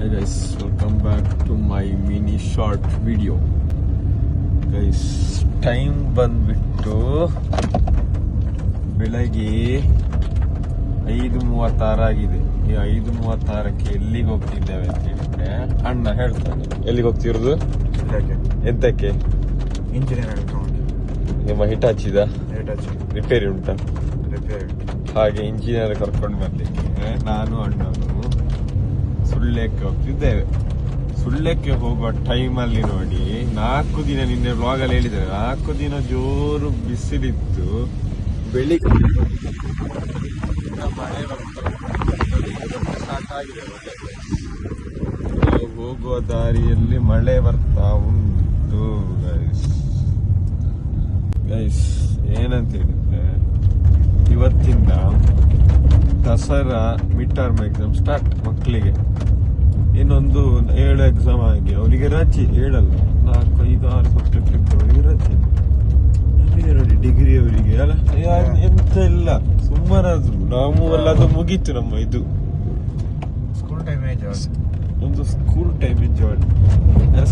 Hi guys, welcome back to my mini short video. Guys, time ಬಂದ್ಬಿಟ್ಟು ಬೆಳಗ್ಗೆ 5:36 ಆಗಿದೆ. ಈ 5:36ಕ್ಕೆ ಎಲ್ಲಿಗೆ ಹೋಗ್ತಿದ್ದೇವೆ ಅಂತ ಹೇಳಿದ್ರೆ ಅಣ್ಣ ಹೇಳ್ತಾನೆ. ಎಲ್ಲಿಗೆ ಹೋಗ್ತಿರೋದು? ಎಂತಕ್ಕೆ? ಇಂಜಿನಿಯರ್ ನಿಮ್ಮ ಹಿಟಾಚಿದ ರಿಪೇರಿ ಉಂಟಾ? ಹಾಗೆ ಇಂಜಿನಿಯರ್ ಕರ್ಕೊಂಡು ಬರ್ಲಿಕ್ಕೆ ನಾನು ಅಣ್ಣನು ಸುಳ್ಯಕ್ಕೆ ಹೋಗ್ತಿದ್ದೇವೆ. ಸುಳ್ಯಕ್ಕೆ ಹೋಗುವ ಟೈಮಲ್ಲಿ ನೋಡಿ 4 ದಿನ, ನಿನ್ನೆ ವ್ಲಾಗಲ್ಲಿ ಹೇಳಿದ್ದಾರೆ, 4 ದಿನ ಜೋರು ಬಿಸಿಲಿತ್ತು. ಬೆಳಿಗ್ಗೆ ಮಳೆ ಸ್ಟಾರ್ಟ್ ಆಗಿದೆ. ಹೋಗುವ ದಾರಿಯಲ್ಲಿ ಮಳೆ ಬರ್ತಾ ಉಂಟು. ಗೈಸ್ ಏನಂತ ಹೇಳಿದ್ರೆ, ಇವತ್ತಿಂದ Dasara mid term exam start. ಮಕ್ಕಳಿಗೆ ಇನ್ನೊಂದು 7 ಎಕ್ಸಾಮ್ ಆಗಿ ಅವರಿಗೆ ರಜೆ. 7 ಅಲ್ಲ, 4, 5, 6 ಸಬ್ಜೆಕ್ಟ್ ಅವರಿಗೆ ರಜೆ. ನೋಡಿ ಡಿಗ್ರಿ ಅವರಿಗೆ ಅಲ್ಲ ಎಂತ ಇಲ್ಲ, ಸುಮ್ಮನಾದ್ರು ನಾವು ಅದು ಮುಗೀತು ನಮ್ಮ ಇದು ಸ್ಕೂಲ್ ಟೈಮ್ ಒಂದು ಸ್ಕೂಲ್ ಟೈಮ್ ಎಂಜಾಯ್.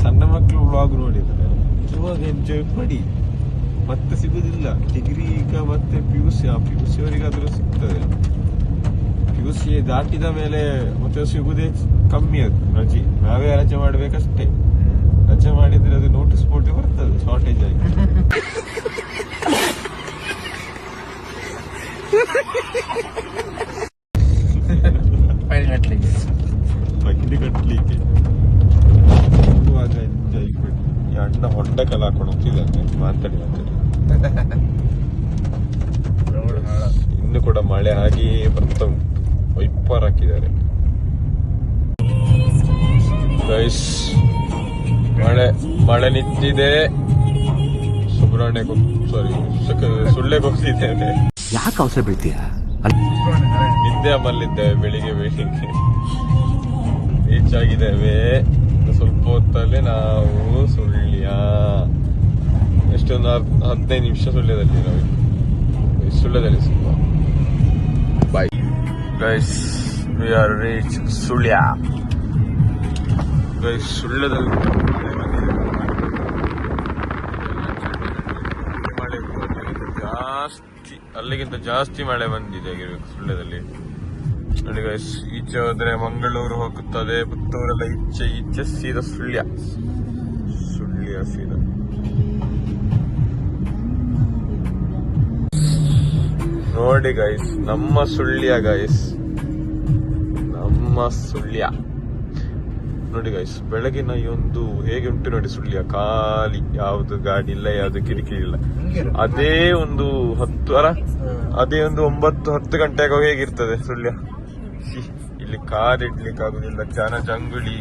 ಸಣ್ಣ ಮಕ್ಕಳು ವ್ಲಾಗ್ ನೋಡಿದ್ರೆ ಇವಾಗ ಎಂಜಾಯ್ ಮಾಡಿ ಮತ್ತೆ ಸಿಗುದಿಲ್ಲ. ಡಿಗ್ರಿ ಈಗ ಮತ್ತೆ PUC ಅವರಿಗಾದ್ರೂ ಸಿಗ್ತದೆ. PUC ದಾಟಿದ ಮೇಲೆ ಮತ್ತೆ ಸಿಗುದೇ ಕಮ್ಮಿ. ಅದು ರಜೆ ನಾವೇ ರಜೆ ಮಾಡ್ಬೇಕಷ್ಟೇ. ರಜೆ ಮಾಡಿದ್ರೆ ಅದು ನೋಟಿಸ್ ಬೋರ್ಡ್ ಬರ್ತದೆ ಶಾರ್ಟೇಜ್ ಆಗಿ. ಬಡ್ಡಿ ಕಟ್ಲಿಕ್ಕೆ ಎಂಜಾಯ್ ಮಾಡಿ. ಅಣ್ಣ ಹೊಂಡಕ್ಕೆಲ್ಲ ಹಾಕೊಂಡು ಹೋಗ್ತಿದ್ದಾನೆ. ಮಾತಾಡಿ ಇನ್ನು ಕೂಡ ಮಳೆ ಹಾಗೆಯೇ ಬರ್ತಾ ಉಂಟು. ವೈಪರ್ ಹಾಕಿದ್ದಾರೆ ಗೈಸ್. ಮಳೆ ನಿಂತಿದೆ. ಸುಳ್ಳೆಗೆ ಹೋಗ್ತಿದ್ದೇವೆ. ಯಾಕೆ ಅವಸರ ಬೀಳ್ತೀಯ? ನಿದ್ದೆ ಮಲ್ಲಿದ್ದೇವೆ. ಬೆಳಿಗ್ಗೆ ರೀಚ್ ಆಗಿದ್ದೇವೆ. ಸ್ವಲ್ಪ ಹೊತ್ತಲ್ಲಿ ನಾವು ಸುಳ್ಯ, ಎಷ್ಟೊಂದು 15 ನಿಮಿಷ ಸುಳ್ಯದಲ್ಲಿ ನಾವು ಸುಳ್ಯದಲ್ಲಿ ಸಿಗುವ. Bye guys, we are reach Sullia. Guys, ಸುಳ್ಯದಲ್ಲಿ ಮಳೆ ಜಾಸ್ತಿ, ಅಲ್ಲಿಗಿಂತ ಜಾಸ್ತಿ ಮಳೆ ಬಂದಿದೆ ಸುಳ್ಯದಲ್ಲಿ. ನೋಡಿ ಗೈಸ್, ಈಚೆ ಹೋದ್ರೆ ಮಂಗಳೂರು ಹೋಗುತ್ತದೆ, ಪುತ್ತೂರೆಲ್ಲ ಈಚೆ ಸೀದಾ ಸುಳ್ಯ ಸೀದಾ. ನೋಡಿ ಗೈಸ್, ನಮ್ಮ ಸುಳ್ಯ ನೋಡಿ ಗೈಸ್, ಬೆಳಗಿನ ಈ ಒಂದು ಹೇಗೆ ಉಂಟು ನೋಡಿ ಸುಳ್ಯ. ಖಾಲಿ, ಯಾವ್ದು ಗಾಡಿ ಇಲ್ಲ, ಯಾವ್ದು ಕಿರಿಕಿರಿ ಇಲ್ಲ. ಅದೇ ಒಂದು 9-10 ಗಂಟೆಗೆ ಹೇಗಿರ್ತದೆ ಸುಳ್ಯ. ಇಲ್ಲಿ ಕಾರ್ ಇಡ್ಲಿಕ್ಕೆ ಆಗುದಿಲ್ಲ, ಜಂಗುಳಿ.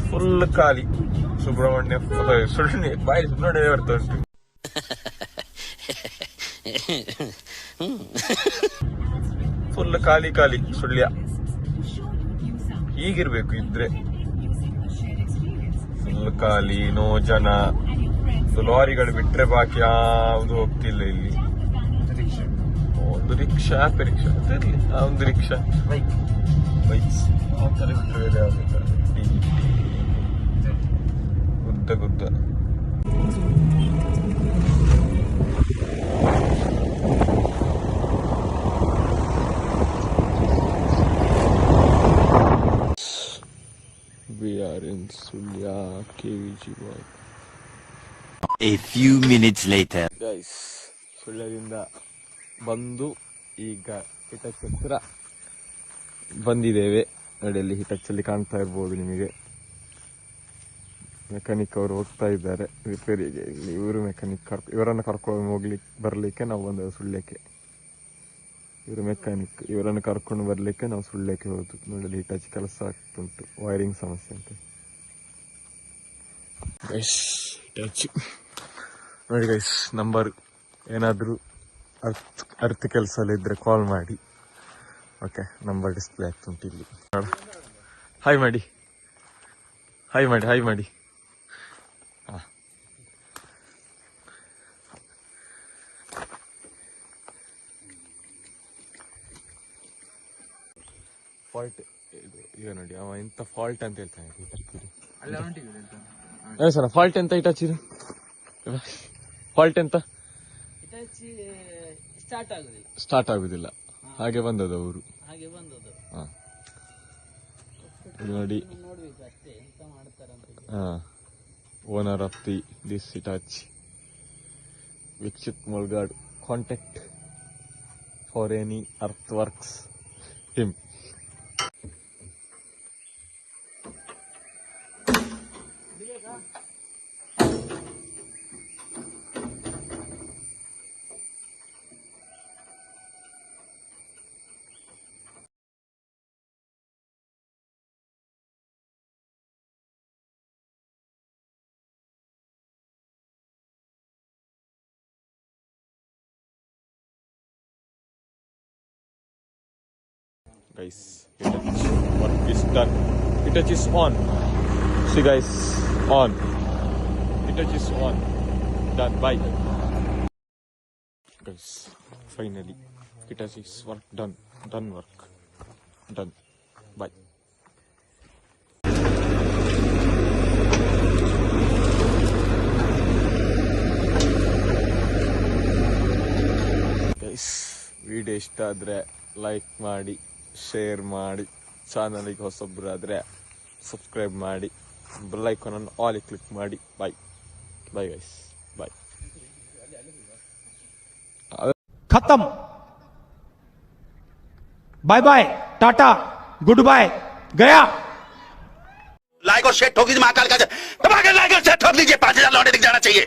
ಫುಲ್ ಖಾಲಿ. ಸುಬ್ರಹ್ಮಣ್ಯ ಬರ್ತಾ ಉಂಟು. ಫುಲ್ ಖಾಲಿ ಸುಳ್ಯ. ಹೀಗಿರ್ಬೇಕು ಇದ್ರೆ. ಫುಲ್ ಖಾಲಿ, ನೋ ಜನ. ಲಾರಿಗಳು ಬಿಟ್ರೆ ಬಾಕಿ ಯಾವುದು ಹೋಗ್ತಿಲ್ಲ ಇಲ್ಲಿ. ಒಂದು ರಿಕ್ಷಾ ಒಂದು ರಿಕ್ಷಾ ಬೈಕ್ಸ್ ಬಿಟ್ಟರೆ ಗುದ್ದ. We are in Sulya KVG Walk. A few minutes later. Guys, ಸುಳ್ಯದಿಂದ ಬಂದು ಈಗ ಹಿಟಚ್ ಹತ್ರ ಬಂದಿದ್ದೇವೆ. ನಡೆಯಲ್ಲಿ ಹಿಟಚ್ಚಲ್ಲಿ ಕಾಣ್ತಾ ಇರ್ಬೋದು ನಿಮಗೆ. ಮೆಕ್ಯಾನಿಕ್ ಅವರು ಹೋಗ್ತಾ ಇದ್ದಾರೆ ರಿಪೇರಿಗೆ. ಇವರು ಇವರನ್ನು ಕರ್ಕೊಂಡು ಬರ್ಲಿಕ್ಕೆ ನಾವು ಬಂದ ಸುಳ್ಯಕ್ಕೆ. ಇವರು ಮೆಕ್ಯಾನಿಕ್, ಇವರನ್ನು ಕರ್ಕೊಂಡು ಬರ್ಲಿಕ್ಕೆ ನಾವು ಸುಳ್ಯಕ್ಕೆ ಹೋದ್ರು. ನೋಡಿ, ಹಿಟಾಚಿ ಕೆಲಸ ಆಗ್ತುಂಟು, ವೈರಿಂಗ್ ಸಮಸ್ಯೆ ಅಂತ. ನೋಡಿ ಗೈಸ್, ನಂಬರ್ ಏನಾದರೂ ಅರ್ಥ ಕೆಲಸ ಇದ್ರೆ ಕಾಲ್ ಮಾಡಿ. ಓಕೆ, ನಂಬರ್ ಡಿಸ್ಪ್ಲೇ ಆಗ್ತುಂಟು ಇಲ್ಲಿ. ಹಾಯ್ ಮಾಡಿ. ಹಾಂ, ಫಾಲ್ಟ್ ಇದು ಈಗ ನೋಡಿ ಅವ ಎಂತ ಫಾಲ್ಟ್ ಅಂತ ಹೇಳ್ತಾನೆ. ಅಲ್ಲ ಹೊಂಟಿದ್ರು ಸರ್ ಫಾಲ್ಟ್ ಎಂತ ಇಟಾಚಿರು ಫಾಲ್ಟ್ ಎಂತ ಸ್ಟಾರ್ಟ್ ಆಗುದಿಲ್ಲ ಹಾಗೆ ಬಂದದ್ದು ಅವರು. ಹಾ ನೋಡಿ owner of this Hitachi Vikshit Mulgad. Contact for any earthworks him. Guys, work is done. Hitachi is on. See guys, on. Hitachi is on. Done. Bye. Guys, finally, Hitachi's work done. Done work. Done. Bye. Guys, video ಇಷ್ಟ ಆದ್ರೆ like ಮಾಡಿ, share ಮಾಡಿ, ಚಾನಲ್ಗೆ ಹೊಸಬ್ರಾದ್ರೆ subscribe ಮಾಡಿ, bell icon ಅನ್ನು all click ಮಾಡಿ. Bye bye guys, bye. खत्म. Bye bye, tata, goodbye, गया. लाइक और शेयर ठोक दीजिए महाकाल का दबा के लाइक और शेयर ठोक दीजिए 5000 लौटे दिख जाना चाहिए.